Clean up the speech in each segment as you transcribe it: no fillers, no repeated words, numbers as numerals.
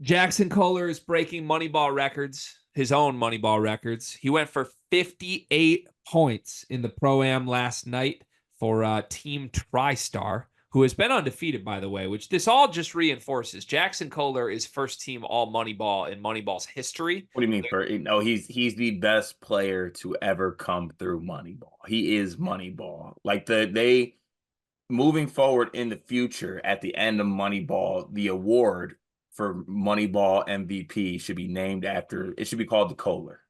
Jaxon Kohler is breaking Moneyball records, his own Moneyball records. He went for 58 points in the Pro-Am last night for Team TriStar, who has been undefeated, by the way, which this all just reinforces. Jaxon Kohler is first team all Moneyball in Moneyball's history. What do you mean for no? He's the best player to ever come through Moneyball. He is Moneyball. Like they moving forward in the future at the end of Moneyball, the award for Moneyball MVP should be named after. It should be called the Kohler.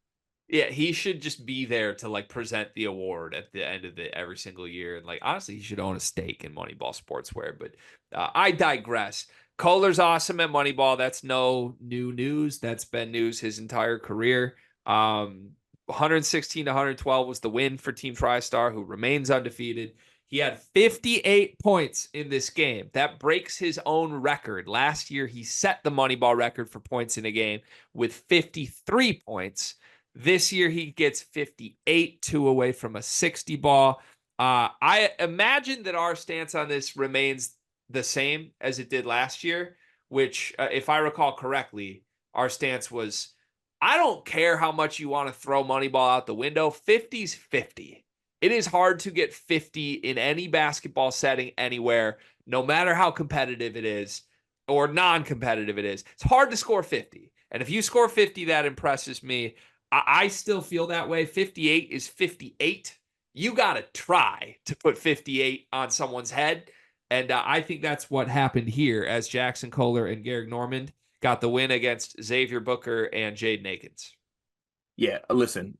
Yeah, he should just be there to like present the award at the end of the every single year. And like honestly, he should own a stake in Moneyball Sportswear. But I digress. Kohler's awesome at Moneyball. That's no new news. That's been news his entire career. 116 to 112 was the win for Team TriStar, who remains undefeated. He had 58 points in this game. That breaks his own record. Last year, he set the Moneyball record for points in a game with 53 points. This year, he gets 58, 2 away from a 60 ball. I imagine that our stance on this remains the same as it did last year, which, if I recall correctly, our stance was, I don't care how much you want to throw Moneyball out the window. 50's 50. It is hard to get 50 in any basketball setting anywhere, no matter how competitive it is or non-competitive it is. It's hard to score 50. And if you score 50, that impresses me. I still feel that way. 58 is 58. You got to try to put 58 on someone's head. And I think that's what happened here as Jaxon Kohler and Garrick Normand got the win against Xavier Booker and Jaden Akins. Yeah, listen,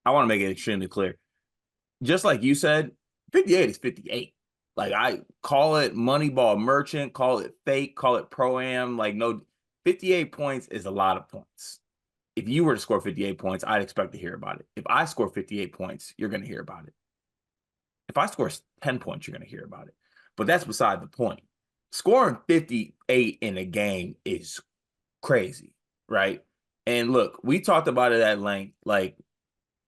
I want to make it extremely clear. Just like you said, 58 is 58. Like I call it Moneyball merchant, call it fake, call it pro-am. Like no, 58 points is a lot of points. If you were to score 58 points, I'd expect to hear about it. If I score 58 points, you're going to hear about it. If I score 10 points, you're going to hear about it. But that's beside the point. Scoring 58 in a game is crazy, right? And look, we talked about it at length. Like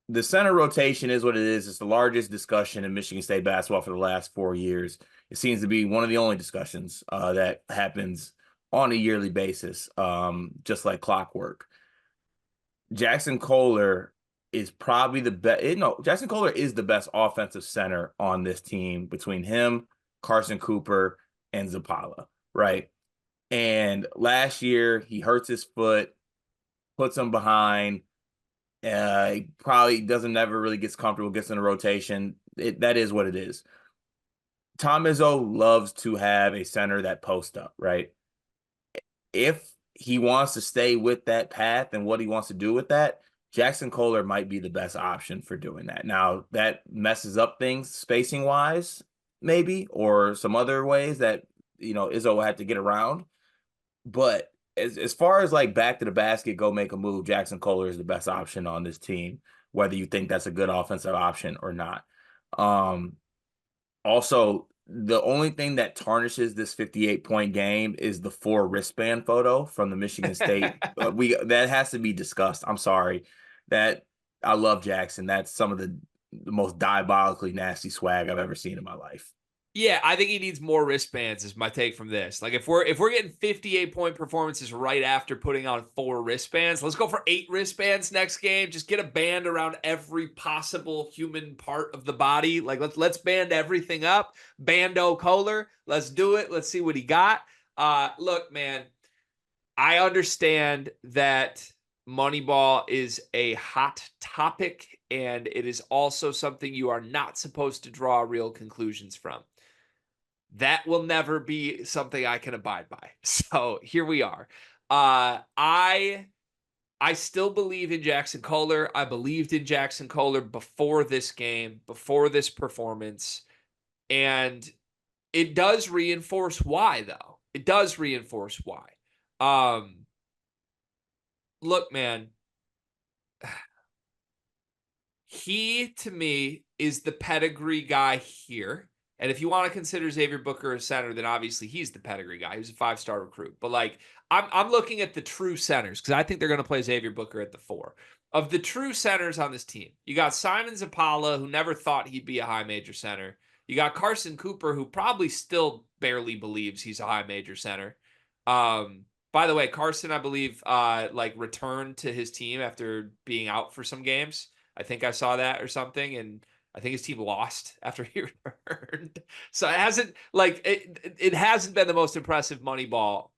the center rotation is what it is. It's the largest discussion in Michigan State basketball for the last 4 years. It seems to be one of the only discussions that happens on a yearly basis, just like clockwork. Jaxon Kohler is probably the best. No, Jaxon Kohler is the best offensive center on this team between him, Carson Cooper, and Zapala, right? And last year, he hurts his foot, puts him behind. He probably doesn't never really gets comfortable, gets in the rotation. That is what it is. Tom Izzo loves to have a center that posts up, right? If he wants to stay with that path and what he wants to do with that, Jaxon Kohler might be the best option for doing that. Now, that messes up things spacing wise, maybe, or some other ways that, Izzo had to get around. But as far as like back to the basket, go make a move, Jaxon Kohler is the best option on this team, whether you think that's a good offensive option or not. Also, the only thing that tarnishes this 58-point game is the 4 wristband photo from the Michigan State. We that has to be discussed. I'm sorry. That I love Jaxon. That's some of the most diabolically nasty swag I've ever seen in my life. Yeah, I think he needs more wristbands is my take from this. Like if we're getting 58-point performances right after putting on 4 wristbands, let's go for 8 wristbands next game. Just get a band around every possible human part of the body. Like let's band everything up. Bando Kohler, let's do it. Let's see what he got. Look, man, I understand that Moneyball is a hot topic and it is also something you are not supposed to draw real conclusions from. That will never be something I can abide by. So here we are. I still believe in Jaxon Kohler. I believed in Jaxon Kohler before this game, before this performance. And it does reinforce why, though. It does reinforce why. Look, man, he to me is the pedigree guy here. And if you want to consider Xavier Booker a center, then obviously he's the pedigree guy. He's a 5-star recruit. But like, I'm looking at the true centers because I think they're going to play Xavier Booker at the 4. Of the true centers on this team, you got Simon Zapala, who never thought he'd be a high major center. You got Carson Cooper, who probably still barely believes he's a high major center. By the way, Carson, I believe, like returned to his team after being out for some games. I think I saw that or something, and I think his team lost after he returned. So it hasn't like it hasn't been the most impressive Moneyball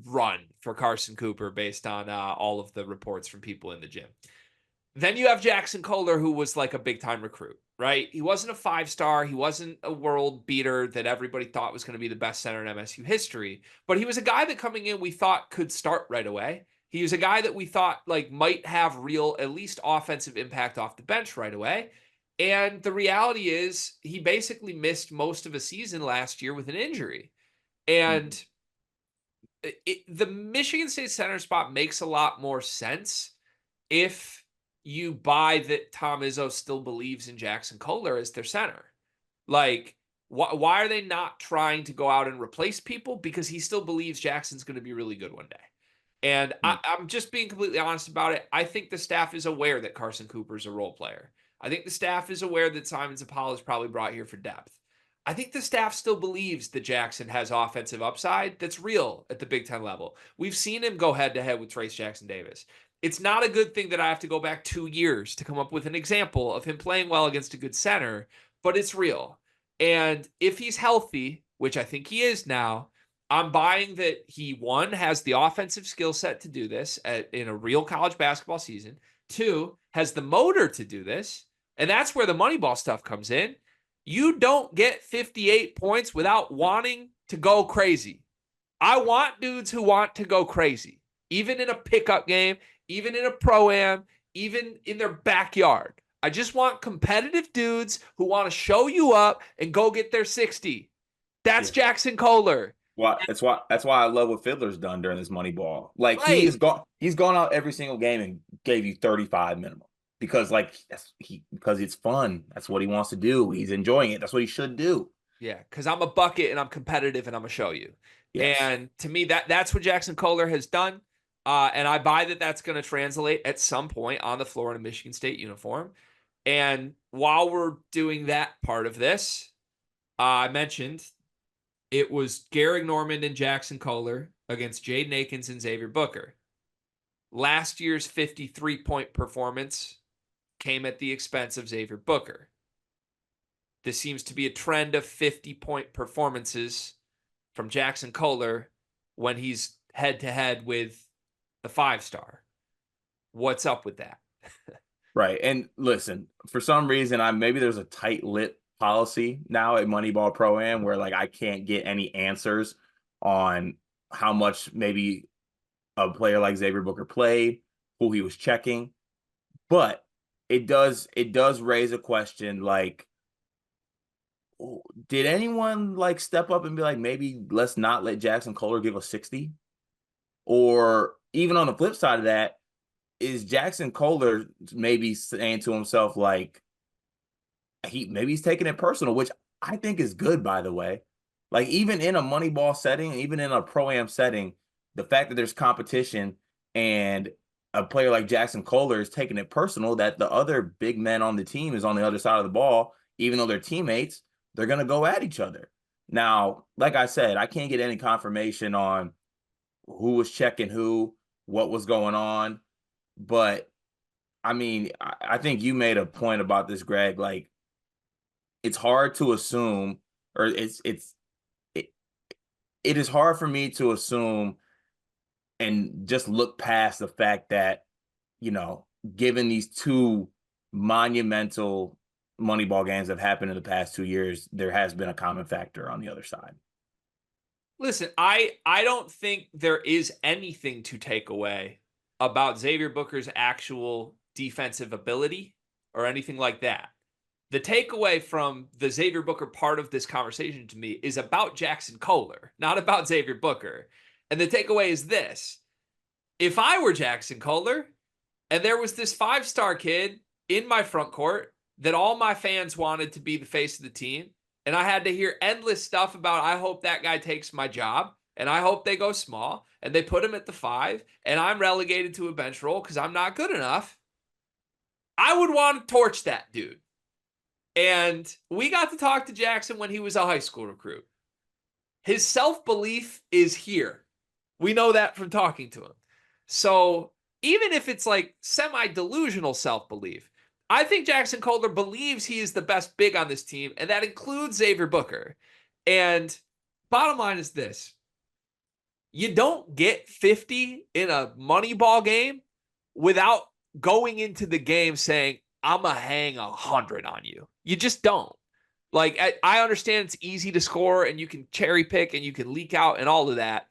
run for Carson Cooper based on all of the reports from people in the gym. Then you have Jaxon Kohler, who was like a big time recruit, right? He wasn't a 5-star. He wasn't a world beater that everybody thought was going to be the best center in MSU history. But he was a guy that coming in, we thought could start right away. He was a guy that we thought like might have real, at least offensive impact off the bench right away. And the reality is he basically missed most of a season last year with an injury. And the Michigan State center spot makes a lot more sense if you buy that Tom Izzo still believes in Jaxon Kohler as their center. Like, why are they not trying to go out and replace people? Because he still believes Jackson's going to be really good one day. And I'm just being completely honest about it. I think the staff is aware that Carson Cooper is a role player. I think the staff is aware that Simon Zapala is probably brought here for depth. I think the staff still believes that Jaxon has offensive upside that's real at the Big Ten level. We've seen him go head to head with Trace Jackson Davis. It's not a good thing that I have to go back 2 years to come up with an example of him playing well against a good center, but it's real. And if he's healthy, which I think he is now, I'm buying that he, one, has the offensive skill set to do this in a real college basketball season. Two, has the motor to do this. And that's where the Moneyball stuff comes in. You don't get 58 points without wanting to go crazy. I want dudes who want to go crazy, even in a pickup game, even in a pro-am, even in their backyard. I just want competitive dudes who want to show you up and go get their 60. That's Jaxon Kohler. That's why I love what Fiddler's done during this Moneyball. Like Right. he's gone out every single game and gave you 35 minimum. Because because it's fun. That's what he wants to do. He's enjoying it. That's what he should do. Yeah, because I'm a bucket and I'm competitive and I'm gonna show you. Yes. And to me, that's what Jaxon Kohler has done. And I buy that that's going to translate at some point on the floor in a Michigan State uniform. And while we're doing that part of this, I mentioned it was Garrick Norman and Jaxon Kohler against Jaden Akins and Xavier Booker. Last year's 53-point performance came at the expense of Xavier Booker. This seems to be a trend of 50-point performances from Jaxon Kohler when he's head-to-head with the 5-star. What's up with that? Right. And listen, for some reason, maybe there's a tight-lipped policy now at Moneyball Pro-Am where like I can't get any answers on how much maybe a player like Xavier Booker played, who he was checking. But it does raise a question like, did anyone like step up and be like, maybe let's not let Jaxon Kohler give a 60? Or even on the flip side of that, is Jaxon Kohler maybe saying to himself, like, he's taking it personal, which I think is good, by the way. Like, even in a Moneyball setting, even in a Pro-Am setting, the fact that there's competition and a player like Jaxon Kohler is taking it personal that the other big men on the team is on the other side of the ball, even though they're teammates, they're going to go at each other. Now, like I said, I can't get any confirmation on who was checking who, what was going on. But, I mean, I think you made a point about this, Greg. Like, it's hard to assume, or it is hard for me to assume and just look past the fact that, you know, given these two monumental Moneyball games that have happened in the past 2 years, there has been a common factor on the other side. Listen, I don't think there is anything to take away about Xavier Booker's actual defensive ability or anything like that. The takeaway from the Xavier Booker part of this conversation to me is about Jaxon Kohler, not about Xavier Booker. And the takeaway is this. If I were Jaxon Kohler and there was this 5-star kid in my front court that all my fans wanted to be the face of the team, and I had to hear endless stuff about, I hope that guy takes my job, and I hope they go small, and they put him at the 5, and I'm relegated to a bench role because I'm not good enough, I would want to torch that dude. And we got to talk to Jaxon when he was a high school recruit. His self-belief is here. We know that from talking to him. So even if it's like semi-delusional self-belief, I think Jaxon Kohler believes he is the best big on this team, and that includes Xavier Booker. And bottom line is this. You don't get 50 in a Moneyball game without going into the game saying, I'm going to hang 100 on you. You just don't. Like, I understand it's easy to score and you can cherry pick and you can leak out and all of that.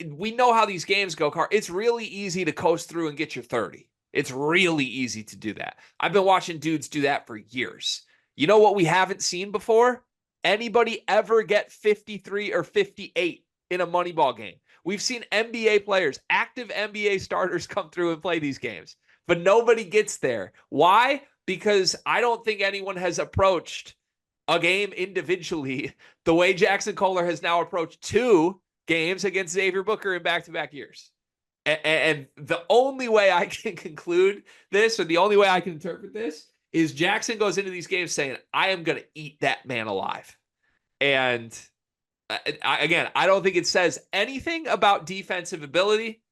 We know how these games go, Carr. It's really easy to coast through and get your 30. It's really easy to do that. I've been watching dudes do that for years. You know what we haven't seen before? Anybody ever get 53 or 58 in a Moneyball game. We've seen NBA players, active NBA starters come through and play these games, but nobody gets there. Why? Because I don't think anyone has approached a game individually the way Jaxon Kohler has now approached 2 games against Xavier Booker in back-to-back years. And the only way I can conclude this, or the only way I can interpret this, is Jaxon goes into these games saying, I am going to eat that man alive. And I don't think it says anything about defensive ability.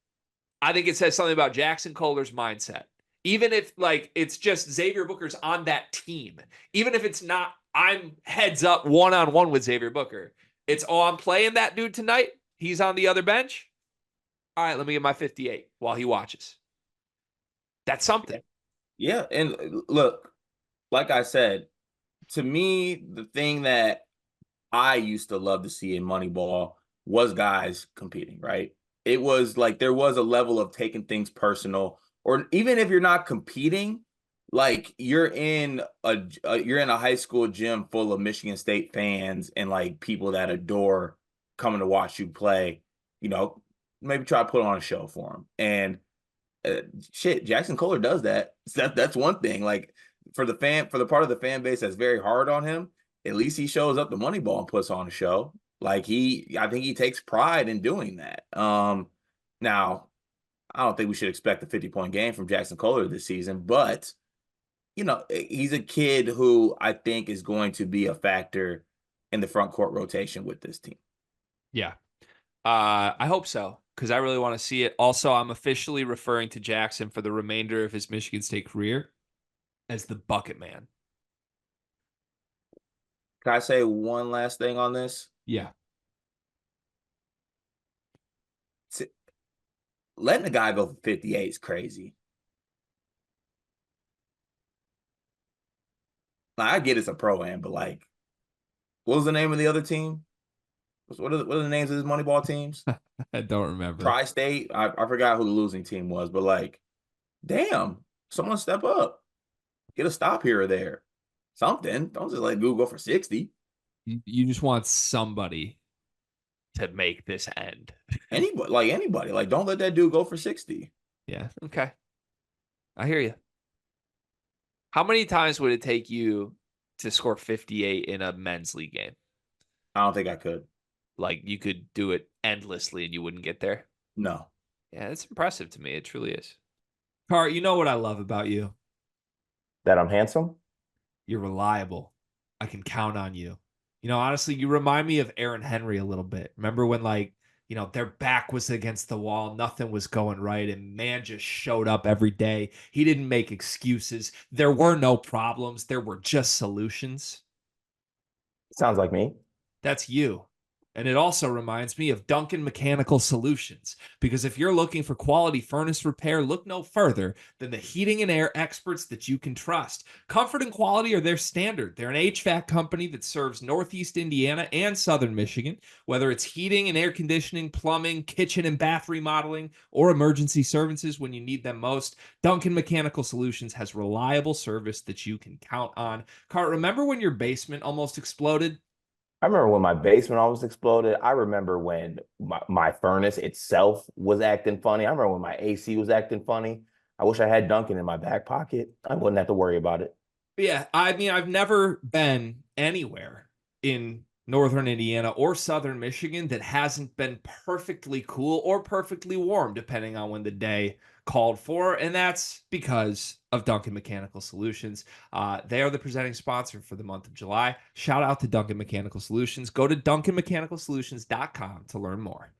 I think it says something about Jaxon Kohler's mindset. Even if like it's just Xavier Booker's on that team, even if it's not, I'm heads up one-on-one with Xavier Booker. It's, I'm playing that dude tonight. He's on the other bench. All right, let me get my 58 while he watches. That's something. Yeah. And look, like I said, to me, the thing that I used to love to see in Moneyball was guys competing, right? It was like there was a level of taking things personal, or even if you're not competing, like you're in a high school gym full of Michigan State fans and like people that adore coming to watch you play, maybe try to put on a show for them. And shit, Jaxon Kohler does that. That's one thing. Like for the part of the fan base that's very hard on him, at least he shows up to Moneyball and puts on a show. Like I think he takes pride in doing that. Now I don't think we should expect a 50-point game from Jaxon Kohler this season, but he's a kid who I think is going to be a factor in the front court rotation with this team. Yeah. I hope so, because I really want to see it. Also, I'm officially referring to Jaxon for the remainder of his Michigan State career as the bucket man. Can I say one last thing on this? Yeah. Letting the guy go for 58 is crazy. Like, I get it's a pro-am, but like, what was the name of the other team? What are the names of his Moneyball teams? I don't remember. Tri-State. I forgot who the losing team was, but like, damn, someone step up. Get a stop here or there. Something. Don't just let Google go for 60. You just want somebody to make this end. Anybody. Like, don't let that dude go for 60. Yeah. Okay. I hear you. How many times would it take you to score 58 in a men's league game? I don't think I could. Like, you could do it endlessly and you wouldn't get there? No. Yeah, it's impressive to me. It truly is. Car, you know what I love about you? That I'm handsome? You're reliable. I can count on you. Honestly, you remind me of Aaron Henry a little bit. Remember when, their back was against the wall, nothing was going right, and man just showed up every day. He didn't make excuses. There were no problems. There were just solutions. Sounds like me. That's you. And it also reminds me of Duncan Mechanical Solutions, because if you're looking for quality furnace repair, look no further than the heating and air experts that you can trust. Comfort and quality are their standard. They're an HVAC company that serves Northeast Indiana and Southern Michigan, whether it's heating and air conditioning, plumbing, kitchen and bath remodeling, or emergency services when you need them most. Duncan Mechanical Solutions has reliable service that you can count on. Cart, remember when your basement almost exploded? I remember when my basement almost exploded. I remember when my furnace itself was acting funny. I remember when my AC was acting funny. I wish I had Duncan in my back pocket. I wouldn't have to worry about it. Yeah, I mean, I've never been anywhere in Northern Indiana or Southern Michigan that hasn't been perfectly cool or perfectly warm, depending on when the day called for. And that's because of Duncan Mechanical Solutions. They are the presenting sponsor for the month of July. Shout out to Duncan Mechanical Solutions. Go to duncanmechanicalsolutions.com to learn more.